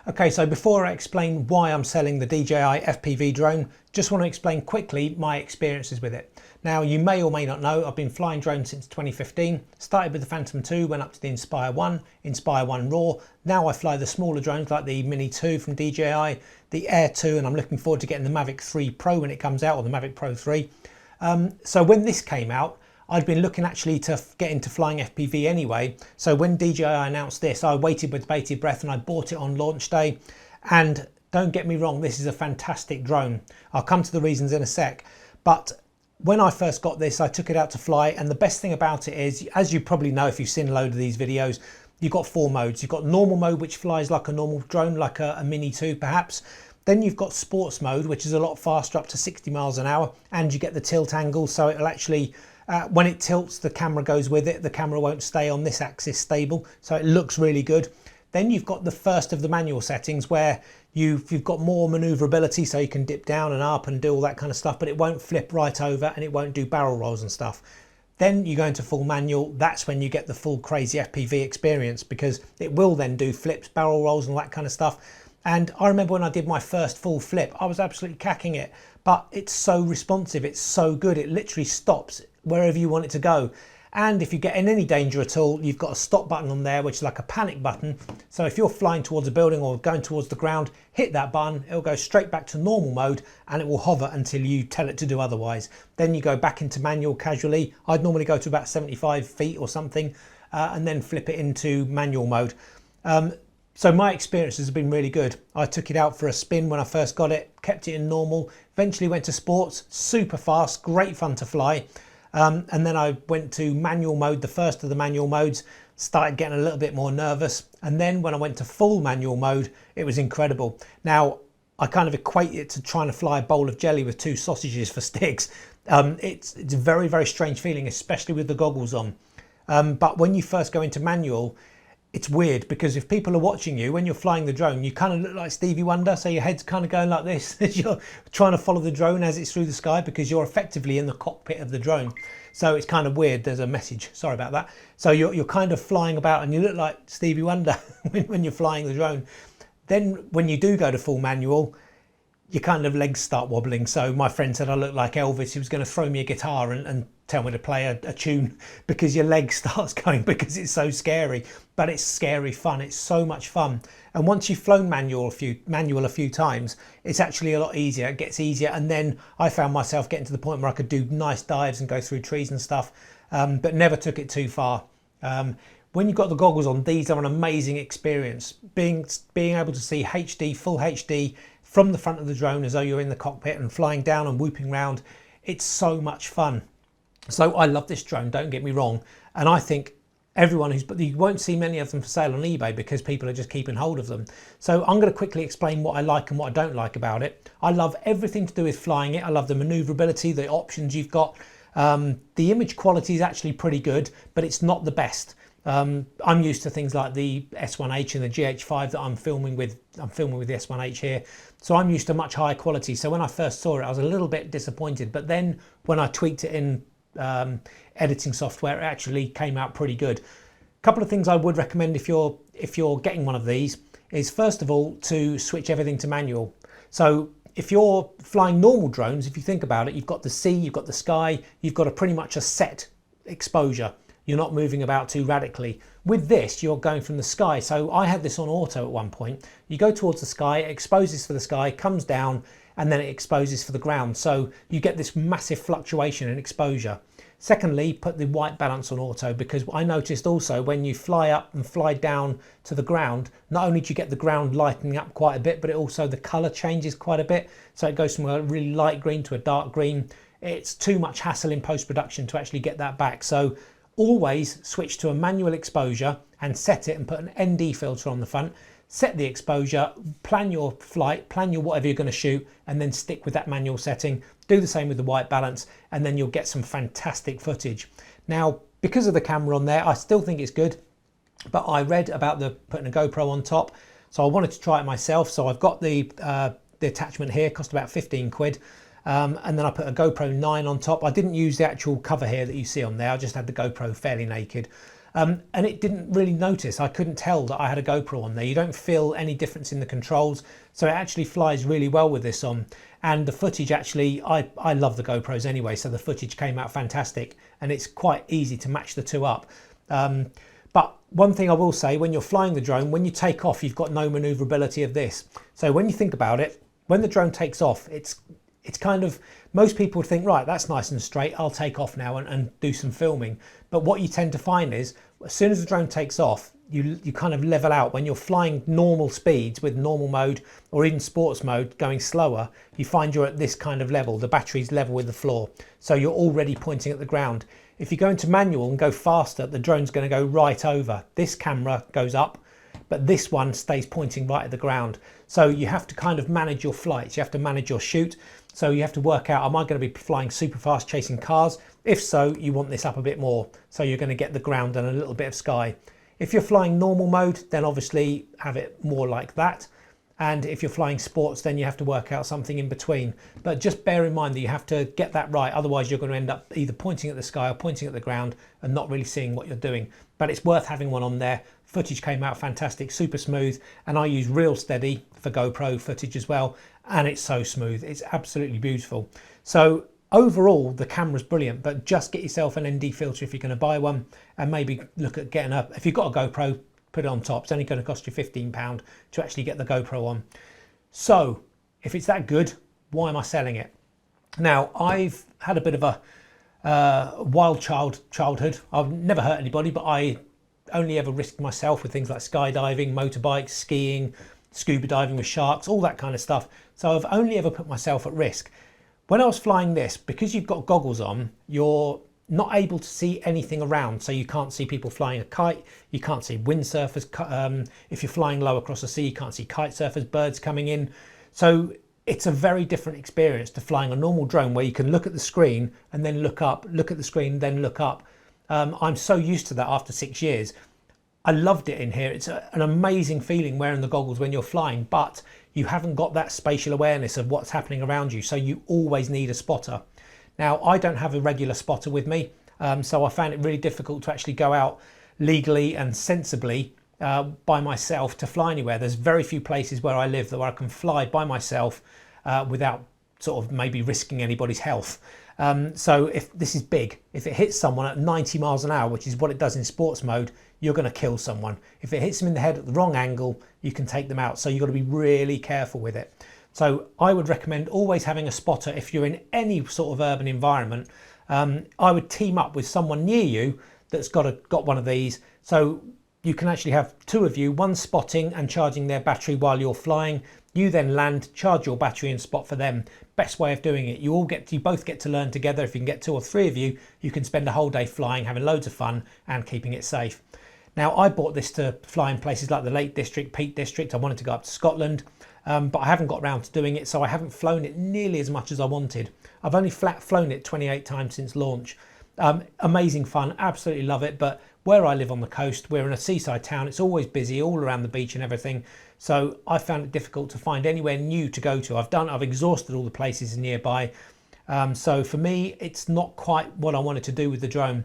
Okay, so before I explain why I'm selling the DJI FPV drone, just want to explain quickly my experiences with it. Now, you may or may not know, I've been flying drones since 2015. Started with the Phantom 2, went up to the Inspire 1, Inspire 1 Raw. Now I fly the smaller drones like the Mini 2 from DJI, the Air 2, and I'm looking forward to getting the Mavic 3 Pro when it comes out, or the Mavic Pro 3. So when this came out, I'd been looking actually to get into flying FPV anyway. So when DJI announced this, I waited with bated breath and I bought it on launch day. And don't get me wrong, this is a fantastic drone. I'll come to the reasons in a sec. But when I first got this, I took it out to fly. And the best thing about it is, as you probably know if you've seen a load of these videos, you've got 4 modes. You've got normal mode, which flies like a normal drone, like a Mini 2 perhaps. Then you've got sports mode, which is a lot faster, up to 60 miles an hour. And you get the tilt angle, so it'll actually, when it tilts, the camera goes with it. The camera won't stay on this axis stable, so it looks really good. Then you've got the first of the manual settings where you've got more maneuverability, so you can dip down and up and do all that kind of stuff, but it won't flip right over and it won't do barrel rolls and stuff. Then you go into full manual. That's when you get the full crazy FPV experience, because it will then do flips, barrel rolls and all that kind of stuff. And I remember when I did my first full flip, I was absolutely cacking it, but it's so responsive, it's so good. It literally stops wherever you want it to go. And if you get in any danger at all, you've got a stop button on there, which is like a panic button. So if you're flying towards a building or going towards the ground, hit that button, it'll go straight back to normal mode and it will hover until you tell it to do otherwise. Then you go back into manual casually. I'd normally go to about 75 feet or something and then flip it into manual mode. So my experiences have been really good. I took it out for a spin when I first got it, kept it in normal, eventually went to sports, super fast, great fun to fly. And then I went to manual mode, the first of the manual modes, started getting a little bit more nervous. And then when I went to full manual mode, it was incredible. Now, I kind of equate it to trying to fly a bowl of jelly with 2 sausages for sticks. It's a very, very strange feeling, especially with the goggles on. But when you first go into manual, it's weird, because if people are watching you when you're flying the drone, you kind of look like Stevie Wonder, so your head's kind of going like this as you're trying to follow the drone as it's through the sky, because you're effectively in the cockpit of the drone. So it's kind of weird. There's a message, sorry about that. So you're kind of flying about and you look like Stevie Wonder when you're flying the drone. Then when you do go to full manual, your kind of legs start wobbling. So my friend said I look like Elvis. He was going to throw me a guitar and tell me to play a tune, because your leg starts going, because it's so scary. But it's scary fun. It's so much fun. And once you've flown manual a few times, it's actually a lot easier. It gets easier. And then I found myself getting to the point where I could do nice dives and go through trees and stuff, but never took it too far. When you've got the goggles on, these are an amazing experience. Being able to see HD, full HD from the front of the drone as though you're in the cockpit and flying down and whooping around, it's so much fun. So I love this drone, don't get me wrong. And I think everyone but you won't see many of them for sale on eBay because people are just keeping hold of them. So I'm going to quickly explain what I like and what I don't like about it. I love everything to do with flying it. I love the maneuverability, the options you've got. The image quality is actually pretty good, but it's not the best. I'm used to things like the S1H and the GH5 that I'm filming with the S1H here. So I'm used to much higher quality. So when I first saw it, I was a little bit disappointed. But then when I tweaked it in editing software, it actually came out pretty good. A couple of things I would recommend if you're getting one of these is, first of all, to switch everything to manual. So if you're flying normal drones, if you think about it, you've got the sea, you've got the sky, you've got pretty much a set exposure. You're not moving about too radically. With this, you're going from the sky. So I had this on auto at one point. You go towards the sky, it exposes for the sky, comes down, and then it exposes for the ground. So you get this massive fluctuation in exposure. Secondly, put the white balance on auto, because I noticed also when you fly up and fly down to the ground, not only do you get the ground lightening up quite a bit, but it also, the color changes quite a bit. So it goes from a really light green to a dark green. It's too much hassle in post-production to actually get that back. So always switch to a manual exposure and set it, and put an ND filter on the front. Set the exposure, plan your flight, plan your whatever you're going to shoot, and then stick with that manual setting. Do the same with the white balance, and then you'll get some fantastic footage. Now, because of the camera on there, I still think it's good, but I read about putting a GoPro on top, so I wanted to try it myself. So I've got the attachment here, cost about 15 quid. And then I put a GoPro 9 on top. I didn't use the actual cover here that you see on there. I just had the GoPro fairly naked. And it didn't really notice. I couldn't tell that I had a GoPro on there. You don't feel any difference in the controls, so it actually flies really well with this on. And the footage actually, I love the GoPros anyway, so the footage came out fantastic, and it's quite easy to match the two up. But one thing I will say, when you're flying the drone, when you take off, you've got no maneuverability of this. So when you think about it, when the drone takes off, it's kind of, most people would think, right, that's nice and straight, I'll take off now and do some filming. But what you tend to find is, as soon as the drone takes off, you kind of level out. When you're flying normal speeds with normal mode or even sports mode going slower, you find you're at this kind of level, the battery's level with the floor. So you're already pointing at the ground. If you go into manual and go faster, the drone's going to go right over. This camera goes up, but this one stays pointing right at the ground. So you have to kind of manage your flights, you have to manage your shoot. So you have to work out, am I going to be flying super fast chasing cars? If so, you want this up a bit more. So you're going to get the ground and a little bit of sky. If you're flying normal mode, then obviously have it more like that. And if you're flying sports, then you have to work out something in between. But just bear in mind that you have to get that right. Otherwise, you're going to end up either pointing at the sky or pointing at the ground and not really seeing what you're doing. But it's worth having one on there. Footage came out fantastic, super smooth. And I use Real Steady for GoPro footage as well. And it's so smooth. It's absolutely beautiful. So overall, the camera's brilliant, but just get yourself an ND filter if you're going to buy one, and maybe look at getting if you've got a GoPro, put it on top. It's only going to cost you £15 to actually get the GoPro on. So if it's that good, why am I selling it? Now, I've had a bit of a wild childhood. I've never hurt anybody, but I only ever risked myself with things like skydiving, motorbikes, skiing, scuba diving with sharks, all that kind of stuff. So I've only ever put myself at risk. When I was flying this, because you've got goggles on, you're not able to see anything around. So you can't see people flying a kite, you can't see windsurfers. If you're flying low across the sea, you can't see kite surfers, birds coming in. So it's a very different experience to flying a normal drone where you can look at the screen and then look up, look at the screen, then look up. I'm so used to that after 6 years. I loved it in here. It's an amazing feeling wearing the goggles when you're flying, but you haven't got that spatial awareness of what's happening around you. So you always need a spotter. Now, I don't have a regular spotter with me, so I found it really difficult to actually go out legally and sensibly by myself to fly anywhere. There's very few places where I live where I can fly by myself without sort of maybe risking anybody's health. So if this is big, if it hits someone at 90 miles an hour, which is what it does in sports mode, you're going to kill someone. If it hits them in the head at the wrong angle, you can take them out. So you've got to be really careful with it. So I would recommend always having a spotter if you're in any sort of urban environment. I would team up with someone near you that's got one of these. So you can actually have two of you, one spotting and charging their battery while you're flying. You then land, charge your battery and spot for them. Best way of doing it. You both get to learn together. If you can get 2 or 3 of you, you can spend a whole day flying, having loads of fun and keeping it safe. Now, I bought this to fly in places like the Lake District, Peak District. I wanted to go up to Scotland, but I haven't got around to doing it, so I haven't flown it nearly as much as I wanted. I've only flown it 28 times since launch. Amazing fun, absolutely love it, but where I live on the coast, we're in a seaside town, it's always busy all around the beach and everything, so I found it difficult to find anywhere new to go to. I've exhausted all the places nearby, so for me, it's not quite what I wanted to do with the drone.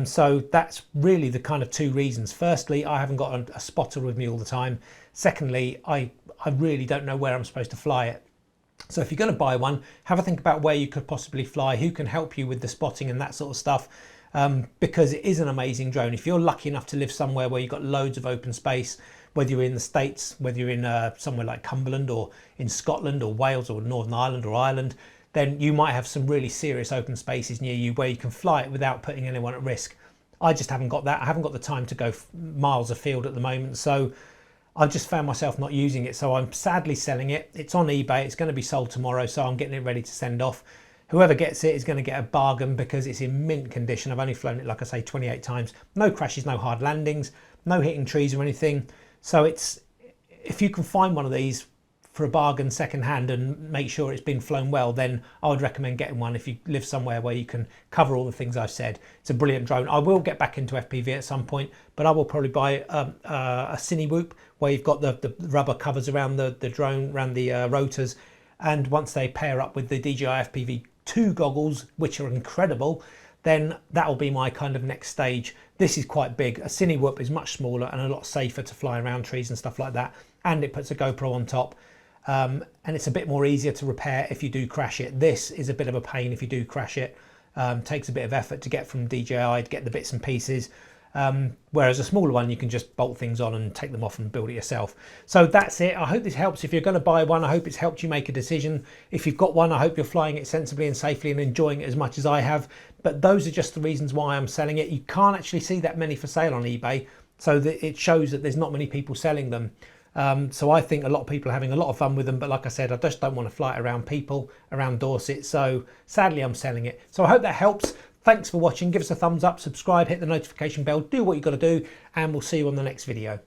So that's really the kind of 2 reasons. Firstly, I haven't got a spotter with me all the time. Secondly, I really don't know where I'm supposed to fly it. So if you're going to buy one, have a think about where you could possibly fly, who can help you with the spotting and that sort of stuff, because it is an amazing drone. If you're lucky enough to live somewhere where you've got loads of open space, whether you're in the States, whether you're in somewhere like Cumberland or in Scotland or Wales or Northern Ireland or Ireland, then you might have some really serious open spaces near you where you can fly it without putting anyone at risk. I just haven't got that. I haven't got the time to go miles afield at the moment, so I've just found myself not using it. So I'm sadly selling it. It's on eBay. It's going to be sold tomorrow, so I'm getting it ready to send off. Whoever gets it is going to get a bargain because it's in mint condition. I've only flown it, like I say, 28 times. No crashes, no hard landings, no hitting trees or anything. So if you can find one of these for a bargain second hand and make sure it's been flown well, then I would recommend getting one if you live somewhere where you can cover all the things I've said. It's a brilliant drone. I will get back into FPV at some point, but I will probably buy a Cine Whoop where you've got the rubber covers around the drone, around the rotors, and once they pair up with the DJI FPV 2 goggles, which are incredible, then that'll be my kind of next stage. This is quite big. A Cine Whoop is much smaller and a lot safer to fly around trees and stuff like that. And it puts a GoPro on top. And it's a bit more easier to repair if you do crash it. This is a bit of a pain if you do crash it. Takes a bit of effort to get from DJI to get the bits and pieces. Whereas a smaller one, you can just bolt things on and take them off and build it yourself. So that's it. I hope this helps. If you're going to buy one, I hope it's helped you make a decision. If you've got one, I hope you're flying it sensibly and safely and enjoying it as much as I have. But those are just the reasons why I'm selling it. You can't actually see that many for sale on eBay, so that it shows that there's not many people selling them. So I think a lot of people are having a lot of fun with them, but like I said, I just don't want to fly it around people, around Dorset. So sadly, I'm selling it. So I hope that helps. Thanks for watching. Give us a thumbs up, subscribe, hit the notification bell, do what you've got to do, and we'll see you on the next video.